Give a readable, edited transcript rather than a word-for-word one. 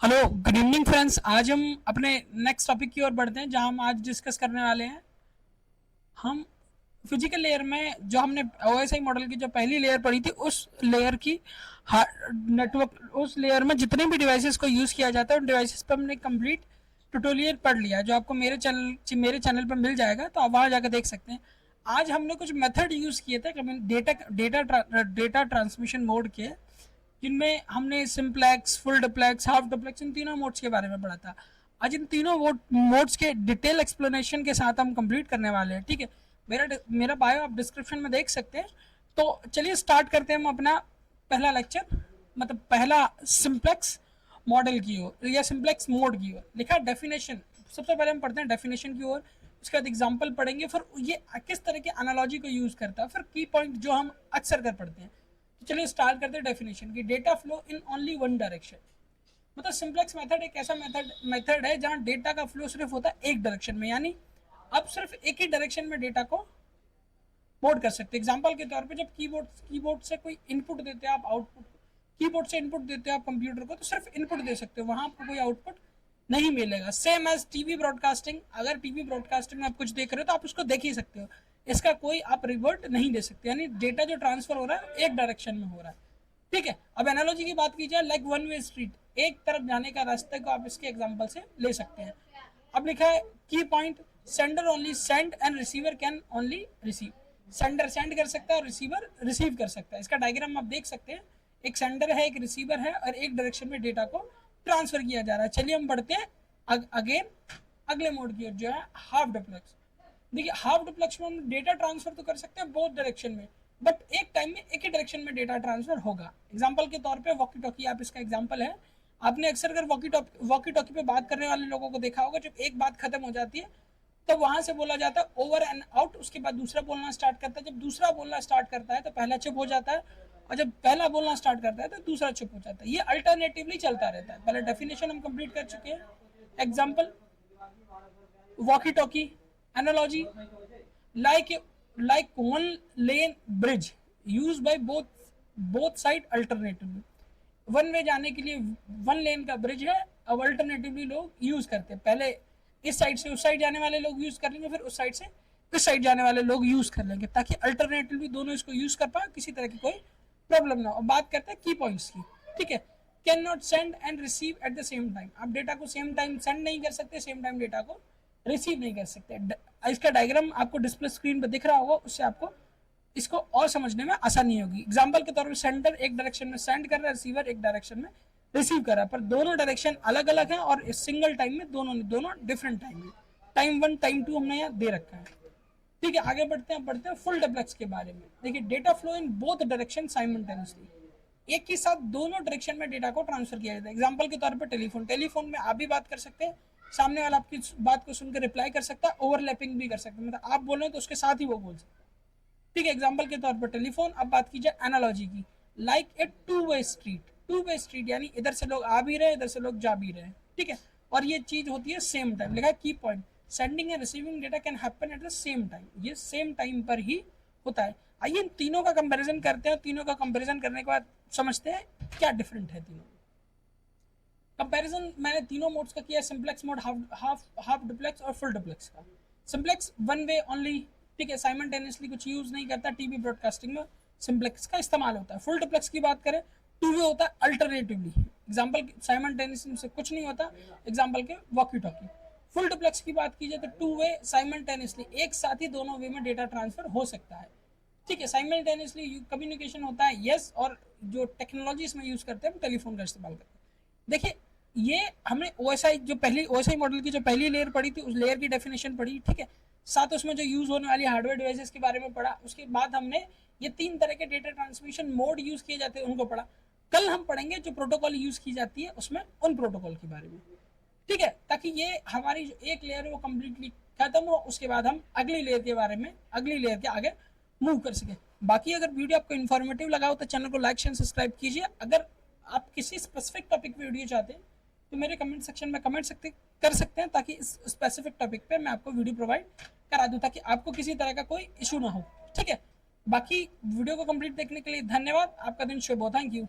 Hello, good evening friends. आज हम अपने नेक्स्ट टॉपिक की ओर बढ़ते हैं, जहां हम आज डिस्कस करने वाले हैं। हम फिजिकल लेयर में जो हमने ओएसआई मॉडल की जो पहली लेयर पढ़ी थी, उस लेयर की नेटवर्क, उस लेयर में जितने भी डिवाइसेस को यूज़ किया जाता है उन डिवाइसेस पर हमने कंप्लीट ट्यूटोरियल पढ़ लिया, जो आपको मेरे चैनल पर मिल जाएगा, तो आप वहाँ जाकर देख सकते हैं। आज हमने कुछ मेथड यूज़ किए थे डेटा डेटा ट्रांसमिशन मोड के, जिनमें हमने simplex, full duplex, half duplex, इन तीनों मोड्स के बारे में पढ़ा था। आज इन तीनों मोड्स के डिटेल एक्सप्लेनेशन के साथ हम कंप्लीट करने वाले हैं। ठीक है, मेरा बायो आप डिस्क्रिप्शन में देख सकते हैं। तो चलिए स्टार्ट करते हैं हम अपना पहला लेक्चर, मतलब पहला सिंप्लेक्स मॉडल की ओर या सिंप्लेक्स मोड की ओर। लिखा डेफिनेशन। सबसे पहले हम पढ़ते हैं डेफिनेशन की ओर, उसके बाद एग्जाम्पल पढ़ेंगे, फिर ये किस तरह के एनालॉजी को यूज़ करता है, फिर की पॉइंट जो हम अक्सर कर पढ़ते हैं। तो चलिए स्टार्ट करते हैं डेफिनेशन की। Data flow in only one direction, मतलब सिंप्लेक्स मेथड एक ऐसा मेथड है जहां डेटा का फ्लो सिर्फ होता है एक डायरेक्शन में, यानी आप सिर्फ एक ही डायरेक्शन में डेटा को मोड कर सकते हैं। एग्जांपल के तौर पे जब कीबोर्ड से कोई इनपुट देते हैं, आप आउटपुट, कीबोर्ड से इनपुट देते हो आप कंप्यूटर को, तो सिर्फ इनपुट दे सकते हो, वहां आपको कोई आउटपुट नहीं मिलेगा। सेम एज टीवी ब्रॉडकास्टिंग, अगर टीवी ब्रॉडकास्टिंग में आप कुछ देख रहे हो तो आप उसको देख ही सकते हो, इसका कोई आप रिवर्ट नहीं दे सकते, यानी डेटा जो ट्रांसफर हो रहा है एक डायरेक्शन में हो रहा है। ठीक है, अब एनालॉजी की बात की जाए, लाइक वन वे स्ट्रीट, एक तरफ जाने का रास्ते को आप इसके एग्जांपल से ले सकते हैं। अब लिखा है की point, sender only send and receiver can only receive. Sender send कर सकता है और रिसीवर रिसीव कर सकता है। इसका डायग्राम आप देख सकते हैं, एक सेंडर है, एक रिसीवर है, और एक डायरेक्शन में डेटा को ट्रांसफर किया जा रहा है। चलिए हम बढ़ते हैं अगेन अगले मोड की ओर, जो है हाफ डुप्लेक्स। देखिए, हाफ डुप्लेक्स में हम डेटा ट्रांसफर तो कर सकते हैं बोथ डायरेक्शन में, बट एक टाइम में एक ही डायरेक्शन में डेटा ट्रांसफर होगा। एग्जांपल के तौर पे वॉकी टॉकी, आप इसका एग्जांपल है। आपने अक्सर अगर वॉकी टॉकी पे बात करने वाले लोगों को देखा होगा, जब एक बात खत्म हो जाती है तो वहां से बोला जाता है ओवर एंड आउट, उसके बाद दूसरा बोलना स्टार्ट करता है। जब दूसरा बोलना स्टार्ट करता है तो पहला चुप हो जाता है, और जब पहला बोलना स्टार्ट करता है तो दूसरा चुप हो जाता है। ये अल्टरनेटिवली चलता रहता है। पहले डेफिनेशन हम कंप्लीट कर चुके हैं। Example, walkie talkie analogy, like one lane bridge used by both side alternatively। One way जाने के लिए वन लेन का ब्रिज है, अब अल्टरनेटिवली लोग यूज करते हैं। पहले इस साइड से उस साइड जाने वाले लोग यूज कर लेंगे, फिर उस साइड से इस साइड जाने वाले लोग यूज कर लेंगे, ताकि अल्टरनेटिवली दोनों इसको यूज कर पाए, किसी तरह की कोई प्रॉब्लम ना हो। बात करते हैं की पॉइंट्स की। ठीक है, can not send and receive at the same time, आप डेटा को सेम टाइम सेंड नहीं कर सकते, सेम टाइम डेटा को रिसीव नहीं कर सकते। इसका डायग्राम आपको डिस्प्ले स्क्रीन पर दिख रहा होगा, उससे आपको इसको और समझने में आसानी होगी। एग्जांपल के तौर पे सेंडर एक डायरेक्शन में सेंड कर रहा है, रिसीवर एक डायरेक्शन में रिसीव कर रहा है, पर दोनों डायरेक्शन अलग अलग हैं, और इस सिंगल टाइम में दोनों डिफरेंट टाइम में, टाइम 1 टाइम 2 हमने यहाँ दे रखा है। ठीक है, आगे बढ़ते हैं फुल डुप्लेक्स के बारे में। देखिए, data flow in both direction simultaneously, एक ही साथ दोनों डायरेक्शन में डेटा को ट्रांसफर किया जाता है। एग्जांपल के तौर पर टेलीफोन में आप भी बात कर सकते हैं, सामने वाला आपकी बात को सुनकर रिप्लाई कर सकता है, ओवरलैपिंग भी कर सकते हैं, मतलब आप बोल रहे हैं तो उसके साथ ही वो बोल सकते हैं। ठीक है, एग्जांपल के तौर पर टेलीफोन। अब बात की जाए एनालॉजी की, like a two way street, यानी इधर से लोग आ भी रहे हैं, इधर से लोग जा भी रहे हैं। ठीक है, और ये चीज होती है सेम टाइम। लिखा है की point, sending end receiving data can happen at the same time, ये सेम टाइम पर ही होता है। आइए इन तीनों का कंपैरिजन करते हैं, तीनों का कंपैरिजन करने के बाद समझते हैं क्या डिफरेंट है तीनों। कंपैरिजन मैंने तीनों मोड्स का किया, सिंप्लेक्स मोड, हाफ डुप्लेक्स और फुल डुप्लेक्स का। सिंप्लेक्स वन वे ओनली, ठीक है, साइमल्टेनियसली कुछ यूज नहीं करता, टीवी ब्रॉडकास्टिंग में सिंप्लेक्स का इस्तेमाल होता है। फुल डुप्लेक्स की बात करें, टू वे होता है अल्टरनेटिवली। एग्जांपल, साइमल्टेनियसली से कुछ नहीं होता, एग्जांपल के वॉकी टॉकी। फुल डुप्लेक्स की बात की जाए तो टू वे साइमल्टेनियसली, एक साथ ही दोनों वे में डेटा ट्रांसफर हो सकता है। ठीक है, साइमल्टेनियसली कम्युनिकेशन होता है, यस, और जो टेक्नोलॉजी इसमें यूज करते हैं हम टेलीफोन का इस्तेमाल करते हैं। देखिए, ये हमने ओएसआई जो पहली ओएसआई मॉडल की जो पहली लेयर पढ़ी थी, उस लेयर की डेफिनेशन पढ़ी। ठीक है, साथ उसमें जो यूज होने वाली हार्डवेयर डिवाइसेस के बारे में पढ़ा। उसके बाद हमने ये 3 तरह के डेटा ट्रांसमिशन मोड यूज किए जाते हैं उनको पढ़ा। कल हम पढ़ेंगे जो प्रोटोकॉल यूज की जाती है उसमें, उन प्रोटोकॉल के बारे में। ठीक है, ताकि ये हमारी जो एक लेयर है वो कम्प्लीटली खत्म हो, उसके बाद हम अगली लेयर के बारे में, अगली लेयर के आगे मूव कर सके। बाकी अगर वीडियो आपको इन्फॉर्मेटिव लगा हो तो चैनल को लाइक शेयर सब्सक्राइब कीजिए। अगर आप किसी स्पेसिफिक टॉपिक पे वीडियो चाहते हैं तो मेरे कमेंट सेक्शन में कमेंट कर सकते हैं, ताकि इस स्पेसिफिक टॉपिक पे मैं आपको वीडियो प्रोवाइड करा दूं, ताकि आपको किसी तरह का कोई इशू ना हो। ठीक है, बाकी वीडियो को कंप्लीट देखने के लिए धन्यवाद। आपका दिन शुभ हो। Thank you.